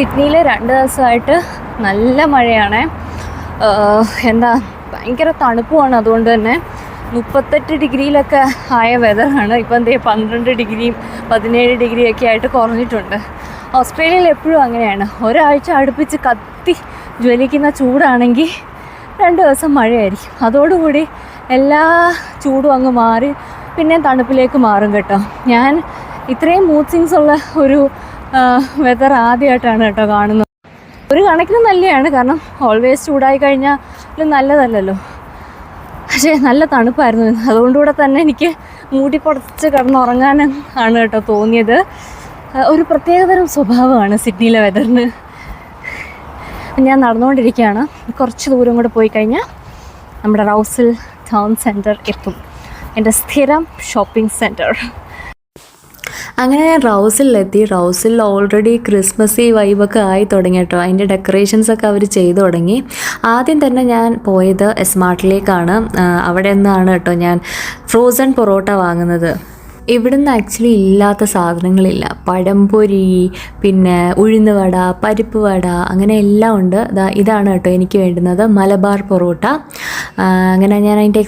സിഡ്നിയിൽ 2 ദിവസമായിട്ട് നല്ല മഴയാണ്. എന്താ ഭയങ്കര തണുപ്പുമാണ്. അതുകൊണ്ട് തന്നെ 38 ഡിഗ്രിയിലൊക്കെ ആയ വെതറാണ്. ഇപ്പം എന്തേ 12 ഡിഗ്രിയും 17 ഡിഗ്രിയൊക്കെ ആയിട്ട് കുറഞ്ഞിട്ടുണ്ട്. ഓസ്ട്രേലിയയിൽ എപ്പോഴും അങ്ങനെയാണ്. ഒരാഴ്ച അടുപ്പിച്ച് കത്തി ജ്വലിക്കുന്ന ചൂടാണെങ്കിൽ 2 ദിവസം മഴയായിരിക്കും. അതോടുകൂടി എല്ലാ ചൂടും അങ്ങ് മാറി പിന്നെ തണുപ്പിലേക്ക് മാറും കേട്ടോ. ഞാൻ ഇത്രയും മൂഡ് സ്വിങ്സ് ഉള്ള ഒരു വെതർ ആദ്യമായിട്ടാണ് കേട്ടോ കാണുന്നത്. ഒരു കണക്കിന് നല്ലതാണ്, കാരണം ഓൾവേസ് ചൂടായി കഴിഞ്ഞാൽ നല്ലതല്ലല്ലോ. പക്ഷേ നല്ല തണുപ്പായിരുന്നു. അതുകൊണ്ടുകൂടെ തന്നെ എനിക്ക് മൂടി പുടച്ച് കിടന്നുറങ്ങാനും ആണ് കേട്ടോ തോന്നിയത്. ഒരു പ്രത്യേകതരം സ്വഭാവമാണ് സിഡ്നിയിലെ വെതറിന്. ഞാൻ നടന്നുകൊണ്ടിരിക്കുകയാണ്. കുറച്ച് ദൂരം കൂടെ പോയി കഴിഞ്ഞാൽ നമ്മുടെ റൗസിൽ ടൗൺ സെൻറ്റർ എത്തും, എൻ്റെ സ്ഥിരം ഷോപ്പിംഗ് സെൻറ്റർ. അങ്ങനെ ഞാൻ റൗസിലെത്തി. റൗസിൽ ഓൾറെഡി ക്രിസ്മസ് വൈബൊക്കെ ആയി തുടങ്ങി കേട്ടോ. അതിൻ്റെ ഡെക്കറേഷൻസൊക്കെ അവർ ചെയ്തു തുടങ്ങി. ആദ്യം തന്നെ ഞാൻ പോയത് എസ്മാർട്ടിലേക്കാണ്. അവിടെ നിന്നാണ് കേട്ടോ ഞാൻ ഫ്രോസൺ പൊറോട്ട വാങ്ങുന്നത്. ഇവിടുന്ന് ആക്ച്വലി ഇല്ലാത്ത സാധനങ്ങളില്ല. പഴംപൊരി, പിന്നെ ഉഴുന്ന് വട, പരിപ്പ് വട, അങ്ങനെ എല്ലാം ഉണ്ട്. ഇതാണ് കേട്ടോ എനിക്ക് വേണ്ടുന്നത്, മലബാർ പൊറോട്ട. അങ്ങനെ ഞാൻ അതിൻ്റെ